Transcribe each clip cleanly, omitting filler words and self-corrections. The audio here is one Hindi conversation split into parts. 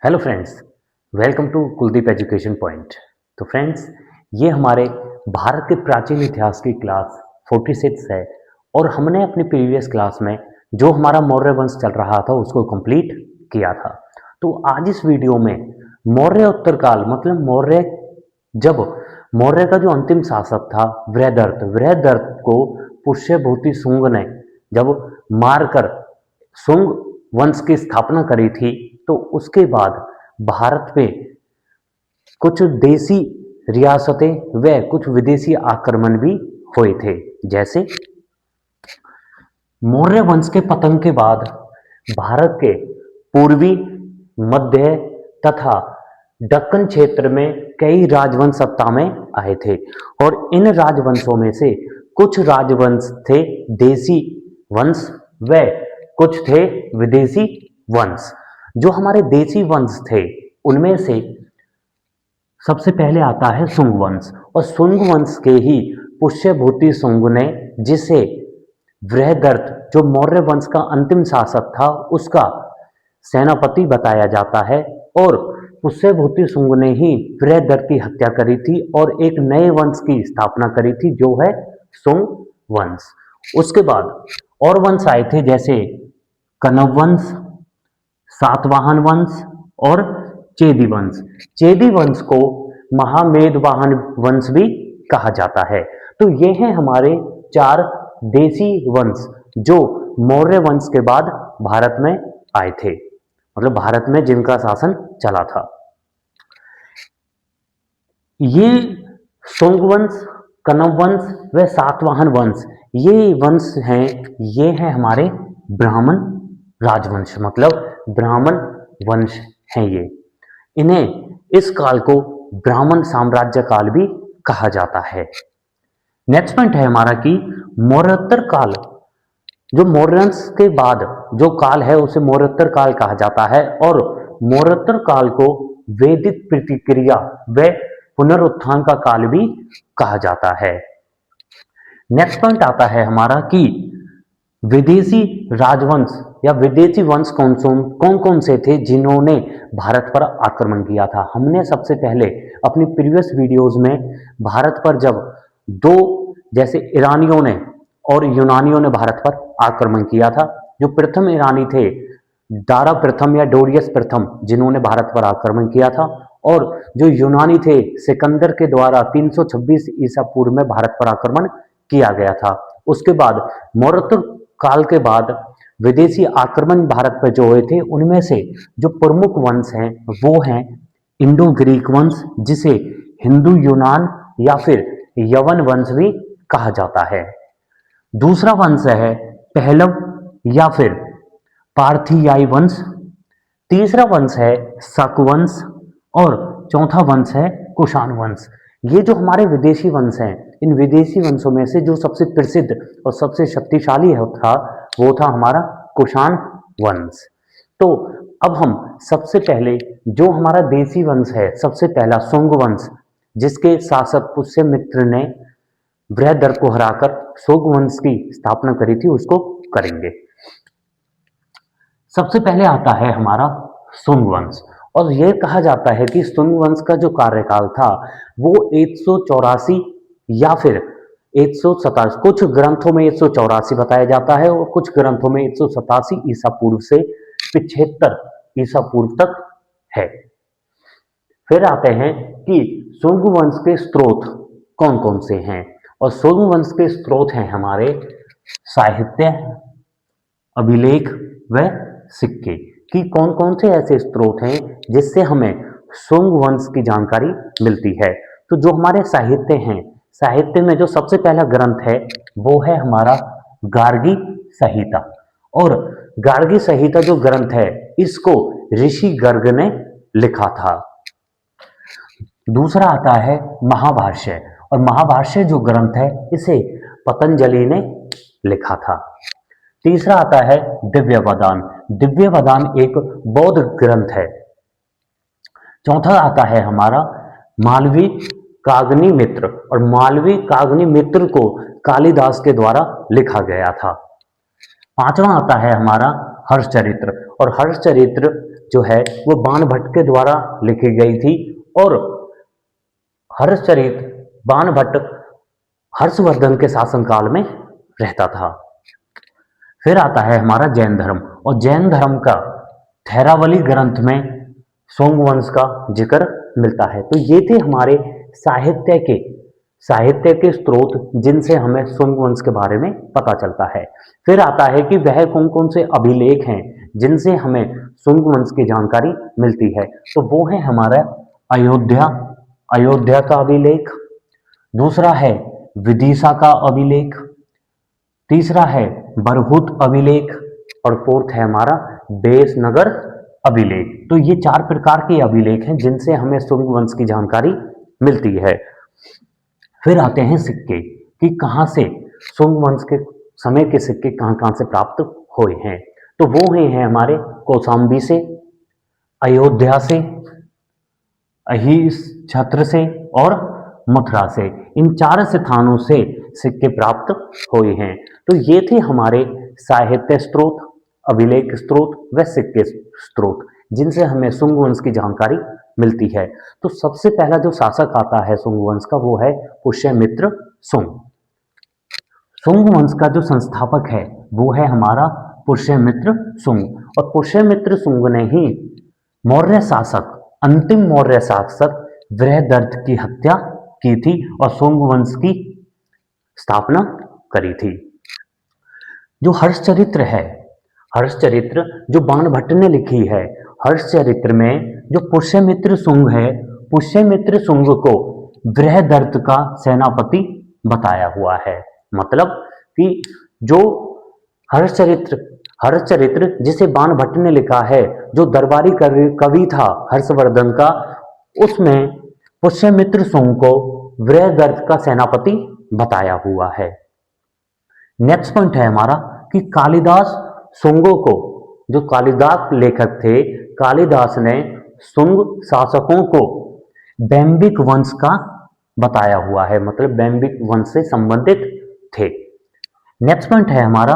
Hello friends, welcome to Kuldeep education point. तो फ्रेंड्स, ये हमारे भारत के प्राचीन इतिहास की क्लास 46 है और हमने अपनी प्रीवियस क्लास में जो हमारा मौर्य वंश चल रहा था उसको कंप्लीट किया था। तो आज इस वीडियो में मौर्य उत्तर काल मतलब जब मौर्य का जो अंतिम शासक था वृहदर्थ को पुष्यभूति शुंग ने जब मारकर शुंग वंश की स्थापना करी थी, तो उसके बाद भारत पे कुछ देसी रियासतें व कुछ विदेशी आक्रमण भी हुए थे। जैसे मौर्य वंश के पतन के बाद भारत के पूर्वी, मध्य तथा दक्कन क्षेत्र में कई राजवंश सत्ता में आए थे और इन राजवंशों में से कुछ राजवंश थे देसी वंश व कुछ थे विदेशी वंश। जो हमारे देसी वंश थे उनमें से सबसे पहले आता है शुंग वंश और शुंग वंश के ही पुष्यभूति शुंग ने, जिसे बृहदर्थ जो मौर्य वंश का अंतिम शासक था उसका सेनापति बताया जाता है, और पुष्यभूति शुंग ने ही बृहदर्थ की हत्या करी थी और एक नए वंश की स्थापना करी थी जो है शुंग वंश। उसके बाद और वंश आए थे जैसे कनव वंश, सातवाहन वंश और चेदी वंश। चेदी वंश को महामेदवाहन वंश भी कहा जाता है। तो ये हैं हमारे चार देसी वंश जो मौर्य वंश के बाद भारत में आए थे, मतलब भारत में जिनका शासन चला था। ये शुंग वंश, कनव वंश व सातवाहन वंश ये वंश हैं, ये हैं हमारे ब्राह्मण राजवंश, मतलब ब्राह्मण वंश हैं ये। इन्हें इस काल को ब्राह्मण साम्राज्य काल भी कहा जाता है। नेक्स्ट पॉइंट है हमारा कि मौर्योत्तर काल, जो मौर्यवंश के बाद जो काल है उसे मौर्योत्तर काल कहा जाता है और मौर्योत्तर काल को वैदिक प्रतिक्रिया व पुनरुत्थान का काल भी कहा जाता है। नेक्स्ट पॉइंट आता है हमारा कि विदेशी राजवंश या विदेशी वंश कौन कौन से थे जिन्होंने भारत पर आक्रमण किया था। हमने सबसे पहले अपनी प्रीवियस वीडियोस में भारत पर जब दो, जैसे ईरानियों ने और यूनानियों ने भारत पर आक्रमण किया था। जो प्रथम ईरानी थे दारा प्रथम या डोरियस प्रथम, जिन्होंने भारत पर आक्रमण किया था, और जो यूनानी थे सिकंदर के द्वारा 326 ईसा पूर्व में भारत पर आक्रमण किया गया था। उसके बाद मौर्य काल के बाद विदेशी आक्रमण भारत पर जो हुए थे उनमें से जो प्रमुख वंश हैं वो हैं इंडो ग्रीक वंश, जिसे हिंदू यूनान या फिर यवन वंश भी कहा जाता है। दूसरा वंश है पहलव या फिर पार्थियाई वंश। तीसरा वंश है शक वंश और चौथा वंश है कुषाण वंश। ये जो हमारे विदेशी वंश हैं, इन विदेशी वंशों में से जो सबसे प्रसिद्ध और सबसे शक्तिशाली था वो था हमारा कुषाण वंश। तो अब हम सबसे पहले जो हमारा देसी वंश है, सबसे पहला शुंग वंश, जिसके शासक पुष्यमित्र ने बृहदर्थ को हराकर शुंग वंश की स्थापना करी थी, उसको करेंगे। सबसे पहले आता है हमारा शुंग वंश और यह कहा जाता है कि शुंग वंश का जो कार्यकाल था वो 184 या फिर 187, कुछ ग्रंथों में 184 बताया जाता है और कुछ ग्रंथों में 187 ईसा पूर्व से 75 ईसा पूर्व तक है। फिर आते हैं कि शुंग वंश के स्रोत कौन कौन से हैं, और शुंग वंश के स्रोत हैं हमारे साहित्य, अभिलेख व सिक्के। कि कौन कौन से ऐसे स्रोत हैं जिससे हमें शुंग वंश की जानकारी मिलती है। तो जो हमारे साहित्य हैं, साहित्य में जो सबसे पहला ग्रंथ है वो है हमारा गार्गी संहिता, और गार्गी संहिता जो ग्रंथ है इसको ऋषि गर्ग ने लिखा था। दूसरा आता है महाभाष्य, और महाभाष्य जो ग्रंथ है इसे पतंजलि ने लिखा था। तीसरा आता है दिव्यवदान, दिव्यवदान एक बौद्ध ग्रंथ है। चौथा आता है हमारा मालवी कागनी मित्र, और मालवी कागनी मित्र को कालिदास के द्वारा लिखा गया था। पांचवा आता है हमारा हर्षचरित्र, और हर्षचरित्र जो है वो बाणभट्ट के द्वारा लिखी गई थी और हर्षचरित बाणभट्ट हर्षवर्धन के शासनकाल में रहता था। फिर आता है हमारा जैन धर्म, और जैन धर्म का थेरावली ग्रंथ में सोंगवंश का जिक्र मिलता है। तो ये थे हमारे साहित्य के स्रोत जिनसे हमें सोंगवंश के बारे में पता चलता है। फिर आता है कि वह कौन कौन से अभिलेख हैं जिनसे हमें सोंगवंश की जानकारी मिलती है। तो वो है हमारा अयोध्या का अभिलेख, दूसरा है विदिशा का अभिलेख, तीसरा है बरहुत अभिलेख और फोर्थ है हमारा बेसनगर अभिलेख। तो ये 4 प्रकार के अभिलेख हैं जिनसे हमें सोंगवंश की जानकारी मिलती है। फिर आते हैं सिक्के कि कहाँ से सोंगवंश के समय के सिक्के कहाँ से प्राप्त हुए हैं। तो वो हैं हमारे कौशाम्बी से, अयोध्या से, अहिस छत्र से और मथुरा से। इन 4 स्थानों से सिक्के प्राप्त हुए हैं। तो ये थे हमारे साहित्य स्रोत, अभिलेख स्रोत व सिक्के स्रोत जिनसे हमें सोंगवंश की जानकारी मिलती है। तो सबसे पहला जो शासक आता है सोंगवंश का वो है पुष्यमित्र सुंग। सोंगवंश का जो संस्थापक है वो है हमारा पुष्यमित्र सुंग, और पुष्यमित्र सुंग ने ही अंतिम मौर्य शासक बृहदर्थ की हत्या की थी और सोंगवंश की स्थापना करी थी। जो हर्षचरित्र है, हर्षचरित्र जो बाणभट्ट ने लिखी है, हर्षचरित्र में जो पुष्यमित्र सुंग है, पुष्यमित्र सुंग को बृहदर्थ का सेनापति बताया हुआ है। मतलब कि जो हर्षचरित्र जिसे बाणभट्ट ने लिखा है, जो दरबारी कवि था हर्षवर्धन का, उसमें पुष्यमित्र सुंग को बृहदर्थ का सेनापति बताया हुआ है। नेक्स्ट पॉइंट है हमारा कि कालिदास सुंगों को, जो कालिदास लेखक थे, कालिदास ने सुंग शासकों को बैंबिक वंश का बताया हुआ है, मतलब बैंबिक वंश से संबंधित थे। नेक्स्ट पॉइंट है हमारा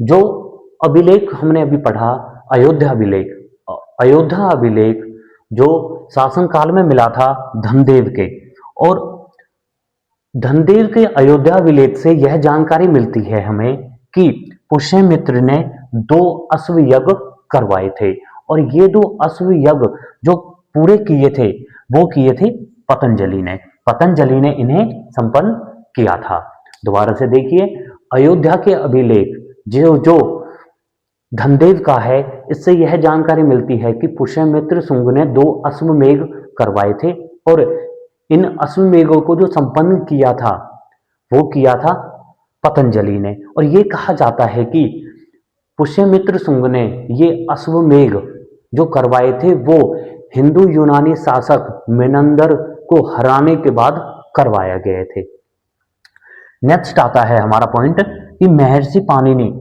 जो अभिलेख हमने अभी पढ़ा, अयोध्या अभिलेख जो शासनकाल में मिला था धनदेव के, और धनदेव के अयोध्या अभिलेख से यह जानकारी मिलती है हमें कि पुष्यमित्र ने 2 अश्व यज्ञ करवाए थे, और ये 2 अश्व यज्ञ जो पूरे किए थे वो किए थे पतंजलि ने इन्हें संपन्न किया था। दोबारा से देखिए, अयोध्या के अभिलेख जो धनदेव का है, इससे यह जानकारी मिलती है कि पुष्यमित्र सुंग ने 2 अश्वमेध करवाए थे, और इन अश्वमेधों को जो संपन्न किया था वो किया था पतंजलि ने। और ये कहा जाता है कि पुष्यमित्र सुंग ने ये अश्वमेध जो करवाए थे वो हिंदू यूनानी शासक मेनंदर को हराने के बाद करवाया गए थे। नेक्स्ट आता है हमारा पॉइंट कि महर्षि पाणिनि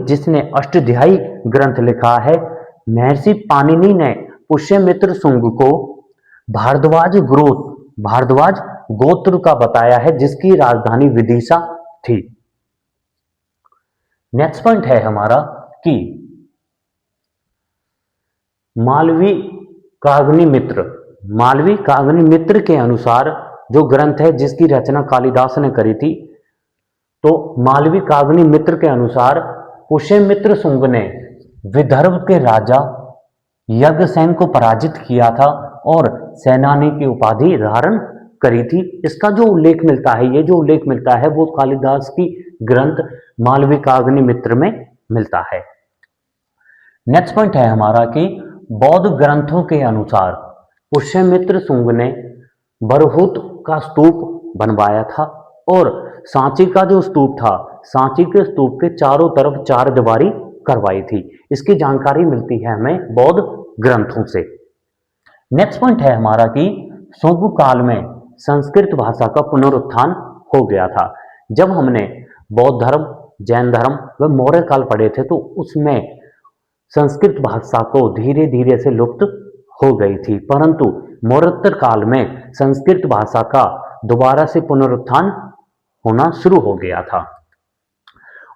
जिसने अष्टाध्यायी ग्रंथ लिखा है, महर्षि पाणिनि ने पुष्यमित्र सुंग को भारद्वाज गोत्र का बताया है, जिसकी राजधानी विदिशा थी। नेक्स्ट पॉइंट है हमारा कि मालवी काग्नि मित्र के अनुसार जो ग्रंथ है जिसकी रचना कालिदास ने करी थी, तो मालवी काग्नि मित्र के अनुसार पुष्यमित्र सुंग ने विदर्भ के राजा यज्ञसेन को पराजित किया था और सेनानी की उपाधि धारण करी थी। इसका जो उल्लेख मिलता है, ये जो उल्लेख मिलता है वो कालिदास की ग्रंथ मालवी काग्नि मित्र में मिलता है। नेक्स्ट पॉइंट है हमारा कि बौद्ध ग्रंथों के अनुसार पुष्यमित्र सुंग ने बरहुत का स्तूप बनवाया था, और सांची का जो स्तूप था, सांची के स्तूप के चारों तरफ 4 दीवारी करवाई थी। इसकी जानकारी मिलती है हमें बौद्ध ग्रंथों से। नेक्स्ट पॉइंट है हमारा कि सोंग काल में संस्कृत भाषा का पुनरुत्थान हो गया था। जब हमने बौद्ध धर्म, जैन धर्म व मौर्य काल पढ़े थे, तो उसमें संस्कृत भाषा को धीरे धीरे से लुप्त हो गई थी, परंतु मौर्योत्तर काल में संस्कृत भाषा का दोबारा से पुनरुत्थान होना शुरू हो गया था।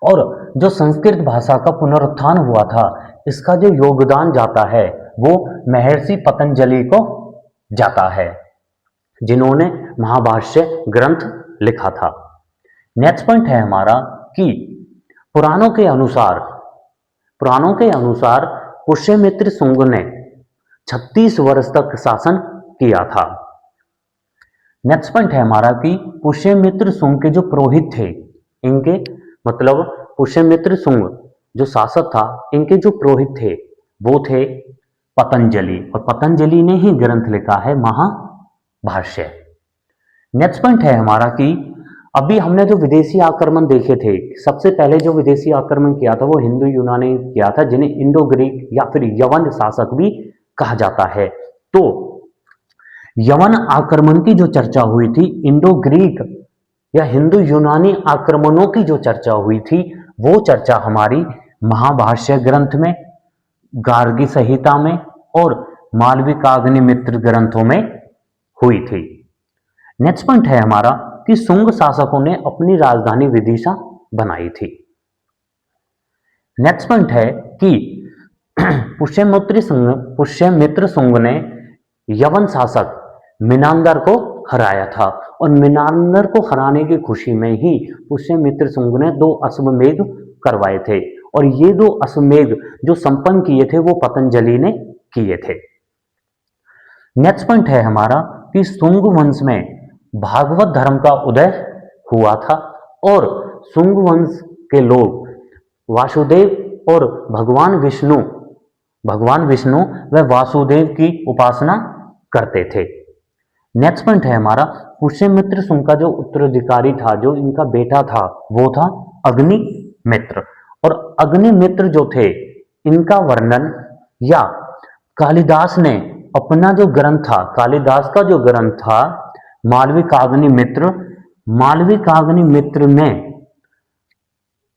और जो संस्कृत भाषा का पुनरुत्थान हुआ था, इसका जो योगदान जाता है वो महर्षि पतंजलि को जाता है, जिन्होंने महाभाष्य ग्रंथ लिखा था। नेक्स्ट पॉइंट है हमारा कि पुराणों के अनुसार पुष्यमित्र शुंग ने 36 वर्ष तक शासन किया था। नेक्स्ट पॉइंट है हमारा कि पुष्यमित्र शुंग के जो पुरोहित थे, इनके मतलब पुष्यमित्र शुंग जो शासक था, इनके जो पुरोहित थे वो थे पतंजलि, और पतंजलि ने ही ग्रंथ लिखा है महाभाष्य। नेक्स्ट पॉइंट है हमारा कि अभी हमने जो विदेशी आक्रमण देखे थे, सबसे पहले जो विदेशी आक्रमण किया था वो हिंदू यूनानी किया था, जिन्हें इंडो ग्रीक या फिर यवन शासक भी कहा जाता है। तो यवन आक्रमण की जो चर्चा हुई थी, इंडो ग्रीक या हिंदू यूनानी आक्रमणों की जो चर्चा हुई थी, वो चर्चा हमारी महाभाष्य ग्रंथ में, गार्गी संहिता में और मालविकाग्निमित्र ग्रंथों में हुई थी। नेक्स्ट पॉइंट है हमारा कि शुंग शासकों ने अपनी राजधानी विदिशा बनाई थी। नेक्स्ट पॉइंट है कि पुष्यमित्र शुंग ने यवन शासक मिनांदर को हराया था, और मिनांदर को हराने की खुशी में ही पुष्यमित्र शुंग ने 2 अश्वमेध करवाए थे, और ये 2 अश्वमेध जो संपन्न किए थे वो पतंजलि ने किए थे। नेक्स्ट पॉइंट है हमारा कि शुंग वंश में भागवत धर्म का उदय हुआ था, और शुंग वंश के लोग वासुदेव और भगवान विष्णु व वासुदेव की उपासना करते थे। नेक्स्ट पॉइंट है हमारा पुष्यमित्र शुंग का जो उत्तराधिकारी था, जो इनका बेटा था, वो था अग्निमित्र, और अग्निमित्र जो थे इनका वर्णन या कालिदास ने अपना जो ग्रंथ था, कालिदास का जो ग्रंथ था मालविकाग्निमित्र ने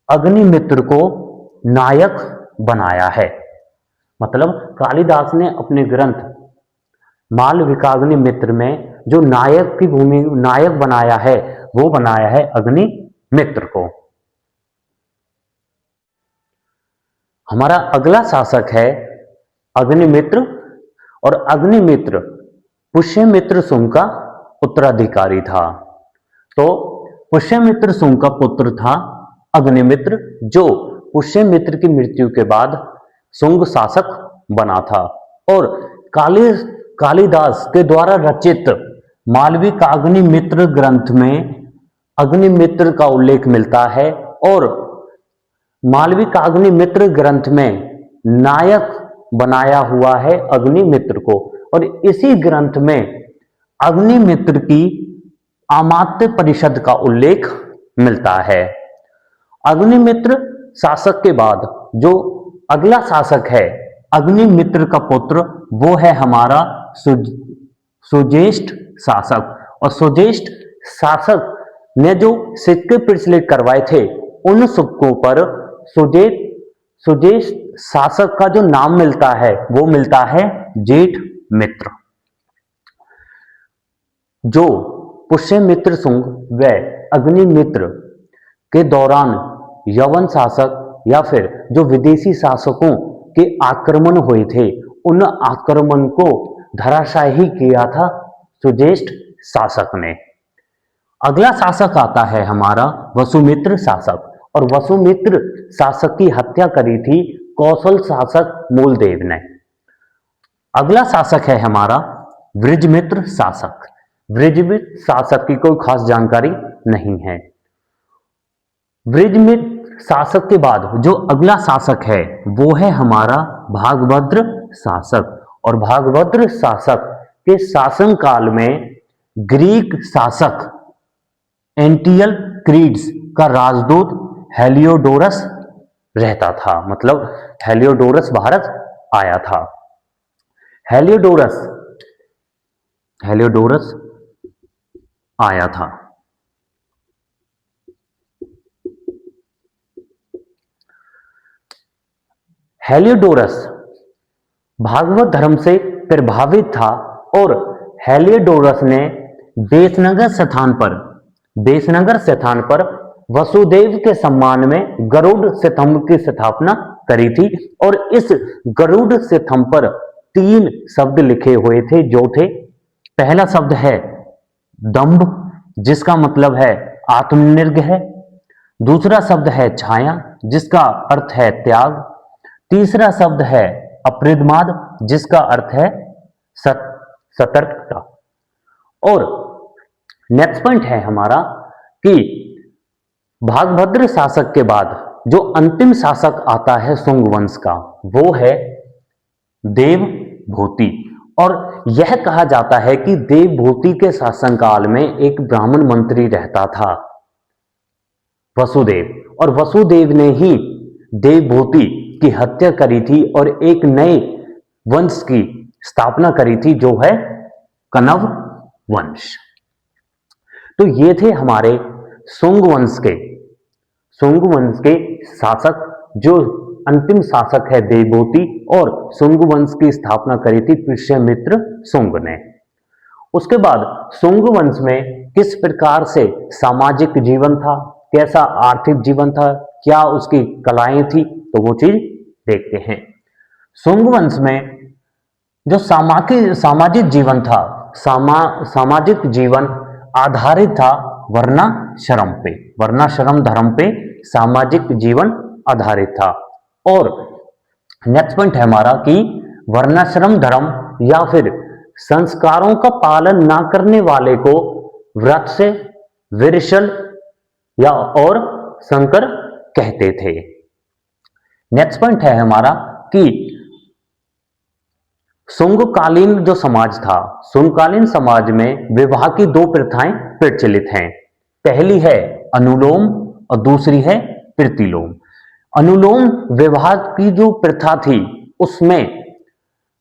अग्निमित्र को नायक बनाया है। मतलब कालिदास ने अपने ग्रंथ मालविकाग्निमित्र में जो नायक बनाया है, वो बनाया है अग्निमित्र को। हमारा अगला शासक है अग्निमित्र, और अग्निमित्र पुष्यमित्र शुंग का उत्तराधिकारी था। तो पुष्यमित्र शुंग का पुत्र था अग्निमित्र, जो पुष्यमित्र की मृत्यु के बाद शुंग शासक बना था, और कालिदास के द्वारा रचित मालविकाग्निमित्र ग्रंथ में अग्निमित्र का उल्लेख मिलता है, और मालविकाग्निमित्र ग्रंथ में नायक बनाया हुआ है अग्निमित्र को, और इसी ग्रंथ में अग्निमित्र की अमात्य परिषद का उल्लेख मिलता है। अग्निमित्र शासक के बाद जो अगला शासक है अग्निमित्र का पुत्र, वो है हमारा सुज्येष्ठ शासक, और सुज्येष्ठ शासक ने जो सिक्के प्रचलित करवाए थे, उन सिक्कों पर सुज्येष्ठ शासक का जो नाम मिलता है वो मिलता है जेठ मित्र। जो पुष्यमित्र शुंग व अग्निमित्र के दौरान यवन शासक या फिर जो विदेशी शासकों के आक्रमण हुए थे, उन आक्रमण को धराशायी किया था सुज्येष्ठ शासक ने। अगला शासक आता है हमारा वसुमित्र शासक, और वसुमित्र शासक की हत्या करी थी कौशल शासक मूलदेव ने। अगला शासक है हमारा वृजमित्र शासक। वृजमित्र शासक की कोई खास जानकारी नहीं है। वृजमित्र शासक के बाद जो अगला शासक है वो है हमारा भागभद्र शासक, और भागभद्र शासक के शासन काल में ग्रीक शासक एंटियल क्रीड्स का राजदूत हेलियोडोरस रहता था। मतलब हेलियोडोरस भारत आया था। हेलियोडोरस आया था। हेलियोडोरस भागवत धर्म से प्रभावित था, और हेलियोडोरस ने देशनगर स्थान पर वसुदेव के सम्मान में गरुड़ स्तंभ की स्थापना करी थी। और इस गरुड़ स्तंभ पर 3 शब्द लिखे हुए थे, जो थे, पहला शब्द है दंभ, जिसका मतलब है आत्मनिर्भर। दूसरा शब्द है छाया, जिसका अर्थ है त्याग। तीसरा शब्द है अपरिमाद, जिसका अर्थ है सतर्कता। और नेक्स्ट पॉइंट है हमारा कि भागभद्र शासक के बाद जो अंतिम शासक आता है शुंग वंश का, वो है देवभूति। और यह कहा जाता है कि देवभूति के शासनकाल में एक ब्राह्मण मंत्री रहता था, वसुदेव, और वसुदेव ने ही देवभूति की हत्या करी थी और एक नए वंश की स्थापना करी थी, जो है कण्व वंश। तो ये थे हमारे शुंग वंश के शासक। जो अंतिम शासक है देवभूति, और शुंग वंश की स्थापना करी थी पुष्यमित्र शुंग ने। उसके बाद शुंग वंश में किस प्रकार से सामाजिक जीवन था, कैसा आर्थिक जीवन था, क्या उसकी कलाएं थी, तो वो चीज देखते हैं। शुंग वंश में जो सामाजिक जीवन था, सामाजिक जीवन आधारित था वर्णाश्रम पे, वर्णाश्रम धर्म पे सामाजिक जीवन आधारित था। और नेक्स्ट पॉइंट है हमारा कि वर्णाश्रम धर्म या फिर संस्कारों का पालन ना करने वाले को वृक्ष, विरशल या और शंकर कहते थे। नेक्स्ट पॉइंट है हमारा कि शुंगकालीन जो समाज था, शुंगकालीन समाज में विवाह की 2 प्रथाएं प्रचलित हैं। पहली है अनुलोम और दूसरी है प्रतिलोम। अनुलोम विवाह की जो प्रथा थी, उसमें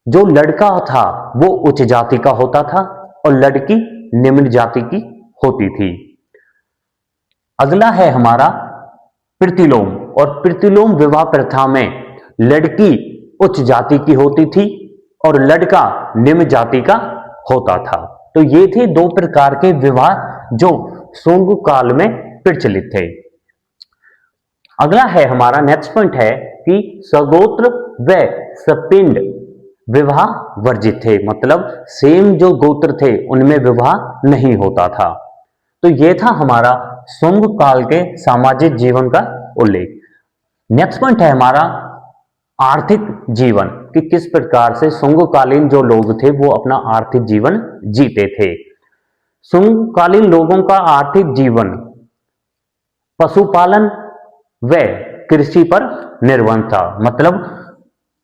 जो लड़का था वो उच्च जाति का होता था और लड़की निम्न जाति की होती थी। अगला है हमारा प्रतिलोम, और प्रतिलोम विवाह प्रथा में लड़की उच्च जाति की होती थी और लड़का निम्न जाति का होता था। तो ये थे 2 प्रकार के विवाह जो शुंग काल में प्रचलित थे। अगला है हमारा नेक्स्ट पॉइंट है कि सगोत्र व सपिंड विवाह वर्जित थे, मतलब सेम जो गोत्र थे उनमें विवाह नहीं होता था। तो यह था हमारा शुंग काल के सामाजिक जीवन का उल्लेख। नेक्स्ट पॉइंट है हमारा आर्थिक जीवन, कि किस प्रकार से शुंगकालीन जो लोग थे वो अपना आर्थिक जीवन जीते थे। शुंगकालीन लोगों का आर्थिक जीवन पशुपालन व कृषि पर निर्भर था, मतलब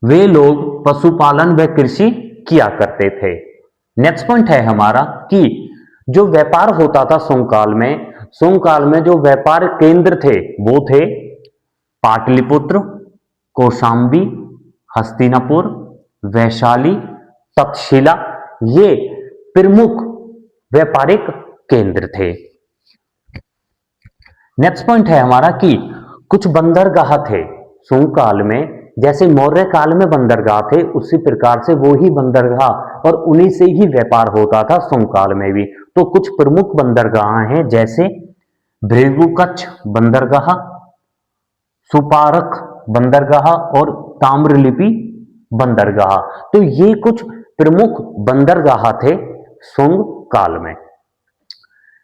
वे लोग पशुपालन व कृषि किया करते थे। नेक्स्ट पॉइंट है हमारा कि जो व्यापार होता था शुंग काल में जो व्यापार केंद्र थे वो थे पाटलिपुत्र, कौशांबी, हस्तिनापुर, वैशाली, तक्षशिला। ये प्रमुख व्यापारिक केंद्र थे। नेक्स्ट पॉइंट है हमारा कि कुछ बंदरगाह थे शुंग काल में, जैसे मौर्य काल में बंदरगाह थे उसी प्रकार से वो ही बंदरगाह और उन्हीं से ही व्यापार होता था शुंग काल में भी। तो कुछ प्रमुख बंदरगाह हैं, जैसे भृगुकच्छ बंदरगाह, सुपारक बंदरगाह और ताम्रलिपि बंदरगाह। तो ये कुछ प्रमुख बंदरगाह थे शुंग काल में।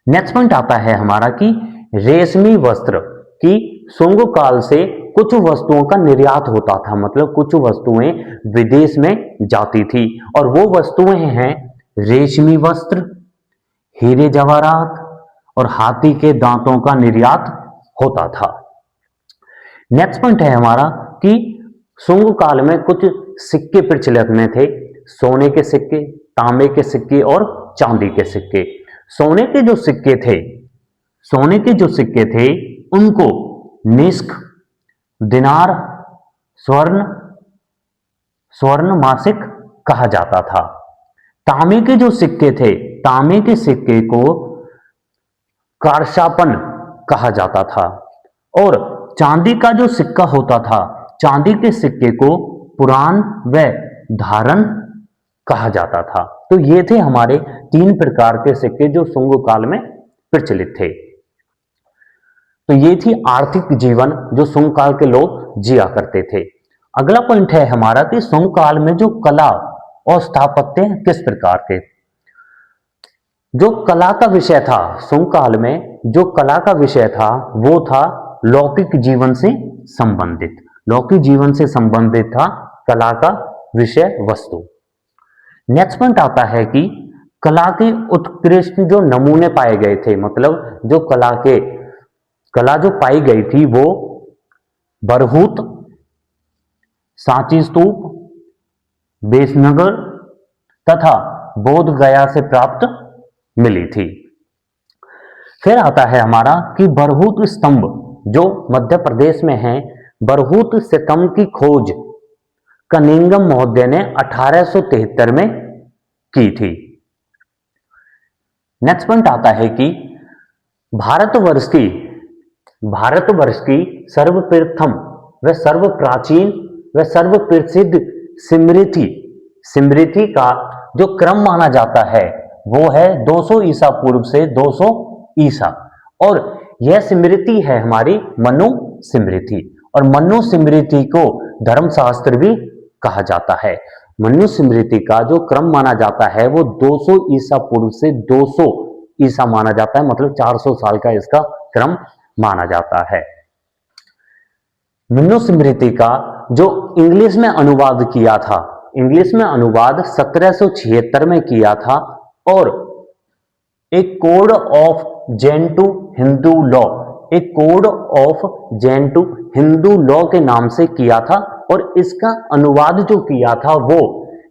नेक्स्ट पॉइंट आता है हमारा कि रेशमी वस्त्र, की शुंग काल से कुछ वस्तुओं का निर्यात होता था, मतलब कुछ वस्तुएं विदेश में जाती थी और वो वस्तुएं हैं रेशमी वस्त्र, हीरे जवाहरात और हाथी के दांतों का निर्यात होता था। नेक्स्ट पॉइंट है हमारा कि शुंग काल में कुछ सिक्के प्रचलित में थे, सोने के सिक्के, तांबे के सिक्के और चांदी के सिक्के। सोने के जो सिक्के थे उनको निष्क, दिनार, स्वर्ण मासिक कहा जाता था। तांबे के जो सिक्के थे, तांबे के सिक्के को कारशापन कहा जाता था और चांदी का जो सिक्का होता था, चांदी के सिक्के को पुराण व धारण कहा जाता था। तो ये थे हमारे 3 प्रकार के सिक्के जो शुंग काल में प्रचलित थे। तो ये थी आर्थिक जीवन जो सुंग काल के लोग जिया करते थे। अगला पॉइंट है हमारा कि सुंग काल में जो कला और स्थापत्य किस प्रकार के। जो कला का विषय था सुंग काल में, जो कला का विषय था वो था लौकिक जीवन से संबंधित। लौकिक जीवन से संबंधित था कला का विषय वस्तु। नेक्स्ट पॉइंट आता है कि कला के उत्कृष्ट जो नमूने पाए गए थे, मतलब जो कला जो पाई गई थी वो बरहूत, सांची स्तूप, बेसनगर तथा बोध गया से प्राप्त मिली थी। फिर आता है हमारा कि बरहूत स्तंभ जो मध्य प्रदेश में है, बरहूत स्तंभ की खोज कनिंगम महोदय ने 1873 में की थी। नेक्स्ट पॉइंट आता है कि भारतवर्ष की सर्वप्रथम व सर्वप्राचीन व सर्वप्रसिद्ध स्मृति का जो क्रम माना जाता है वो है 200 ईसा पूर्व से 200 ईसा, और यह स्मृति है हमारी मनु स्मृति, और मनु स्मृति को धर्मशास्त्र भी कहा जाता है। मनु स्मृति का जो क्रम माना जाता है वो 200 ईसा पूर्व से 200 ईसा माना जाता है, मतलब 400 साल का इसका क्रम माना जाता है। मनु स्मृति का जो इंग्लिश में अनुवाद किया था, इंग्लिश में अनुवाद 1776 में किया था, और एक code of Jain to Hindu law, एक code of Jain to Hindu law के नाम से किया था, और इसका अनुवाद जो किया था वो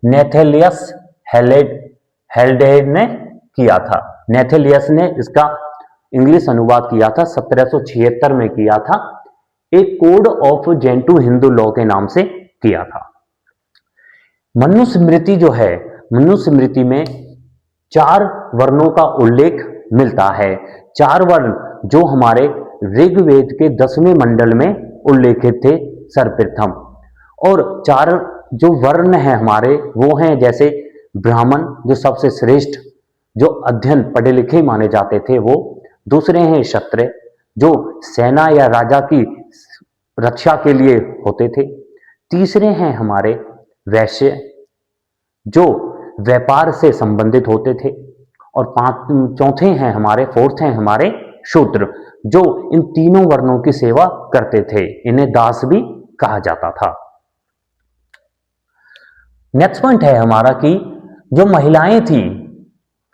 नेथेलियस हेल्डेन ने किया था। नेथेलियस ने इसका इंग्लिश अनुवाद किया था, 1776 में किया था, एक code of Jain to Hindu law के नाम से किया था। मनु स्मृति जो है, मनु स्मृति में 4 वर्णों का उल्लेख मिलता है। 4 वर्ण जो हमारे ऋग्वेद के 10वें मंडल में उल्लेखित थे सर्वप्रथम, और 4 जो वर्ण हैं हमारे वो हैं जैसे ब्राह्मण जो सबसे श्रेष्ठ, जो अध्ययन पढ़े लिखे माने जाते थे वो। दूसरे हैं क्षत्रिय जो सेना या राजा की रक्षा के लिए होते थे। तीसरे हैं हमारे वैश्य जो व्यापार से संबंधित होते थे, और चौथे हैं हमारे फोर्थ हैं हमारे शूद्र जो इन तीनों वर्णों की सेवा करते थे, इन्हें दास भी कहा जाता था। नेक्स्ट पॉइंट है हमारा कि जो महिलाएं थी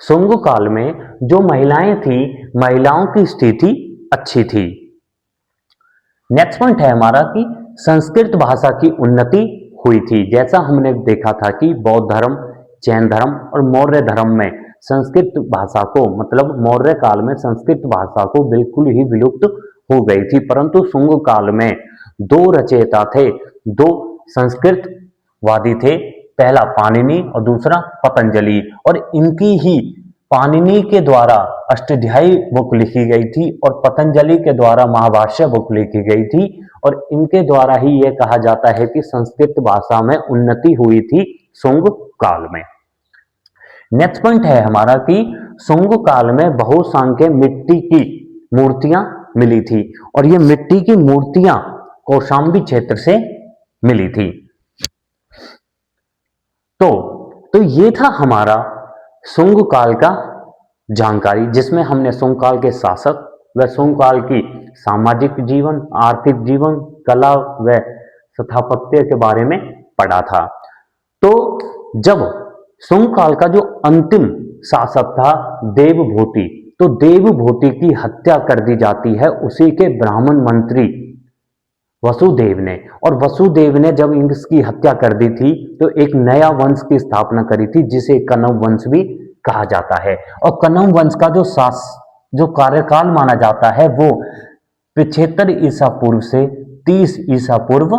सुंग काल में, जो महिलाएं थी महिलाओं की स्थिति अच्छी थी। नेक्स्ट पॉइंट है हमारा कि संस्कृत भाषा की उन्नति हुई थी। जैसा हमने देखा था कि बौद्ध धर्म, जैन धर्म और मौर्य धर्म में संस्कृत भाषा को, मतलब मौर्य काल में संस्कृत भाषा को बिल्कुल ही विलुप्त हो गई थी, परंतु शुंग काल में 2 रचयिता थे, 2 संस्कृतवादी थे, पहला पाणिनि और दूसरा पतंजलि, और इनकी ही पाणिनि के द्वारा अष्टाध्यायी बुक लिखी गई थी और पतंजलि के द्वारा महाभाष्य बुक लिखी गई थी, और इनके द्वारा ही यह कहा जाता है कि संस्कृत भाषा में उन्नति हुई थी शुंग काल में। नेक्स्ट पॉइंट है हमारा कि शुंग काल में बहुसंख्य मिट्टी की मूर्तियां मिली थी, और ये मिट्टी की मूर्तियां कौशांबी क्षेत्र से मिली थी। तो ये था हमारा शुंग काल का जानकारी, जिसमें हमने शुंग काल के शासक व शुंग काल की सामाजिक जीवन, आर्थिक जीवन, कला व स्थापत्य के बारे में पढ़ा था। तो जब शुंग काल का जो अंतिम शासक था देवभूति, तो देवभूति की हत्या कर दी जाती है उसी के ब्राह्मण मंत्री वसुदेव ने, और वसुदेव ने जब इसकी हत्या कर दी थी तो एक नया वंश की स्थापना करी थी जिसे कण्व वंश भी कहा जाता है। और कण्व वंश का जो कार्यकाल माना जाता है वो 75 ईसा पूर्व से 30 ईसा पूर्व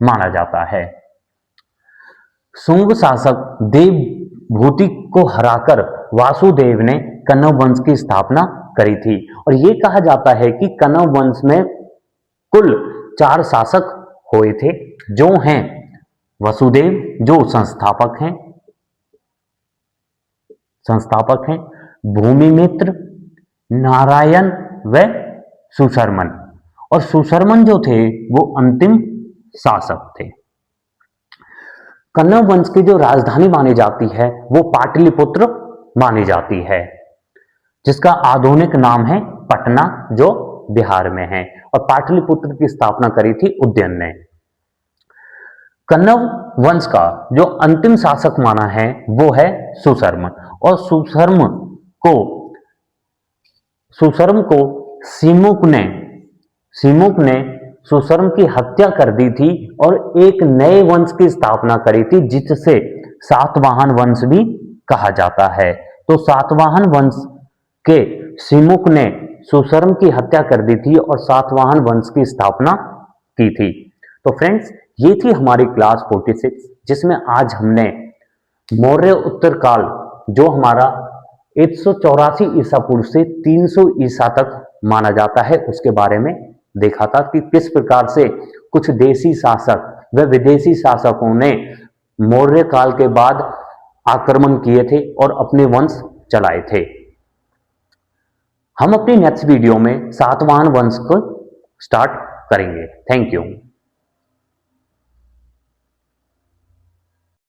माना जाता है। शुंग शासक देवभूति को हराकर वासुदेव ने कण्व वंश की स्थापना करी थी, और ये कहा जाता है कि कण्व वंश में कुल 4 शासक हुए थे, जो हैं वसुदेव जो संस्थापक हैं, भूमिमित्र, नारायण व सुशर्मन। और सुशर्मन जो थे वो अंतिम शासक थे। कण्व वंश की जो राजधानी मानी जाती है वो पाटलिपुत्र मानी जाती है, जिसका आधुनिक नाम है पटना, जो बिहार में है, और पाटलिपुत्र की स्थापना करी थी उदयन ने। कण्व वंश का जो अंतिम शासक माना है वो है सुशर्मन, और सुशर्म को सीमुक ने सुशर्म की हत्या कर दी थी और एक नए वंश की स्थापना करी थी जिससे सातवाहन वंश भी कहा जाता है। तो सातवाहन वंश के सीमुक ने सुशर्म की हत्या कर दी थी और सातवाहन वंश की स्थापना की थी। तो फ्रेंड्स, ये थी हमारी क्लास 46, जिसमें आज हमने मौर्य उत्तरकाल जो हमारा 184 ईसा पूर्व से 300 ईसा तक माना जाता है उसके बारे में देखा था कि किस प्रकार से कुछ देशी शासक व विदेशी शासकों ने मौर्य काल के बाद आक्रमण किए थे और अपने वंश चलाए थे। हम अपनी नेक्स्ट वीडियो में सातवाहन वंश को स्टार्ट करेंगे। Thank you.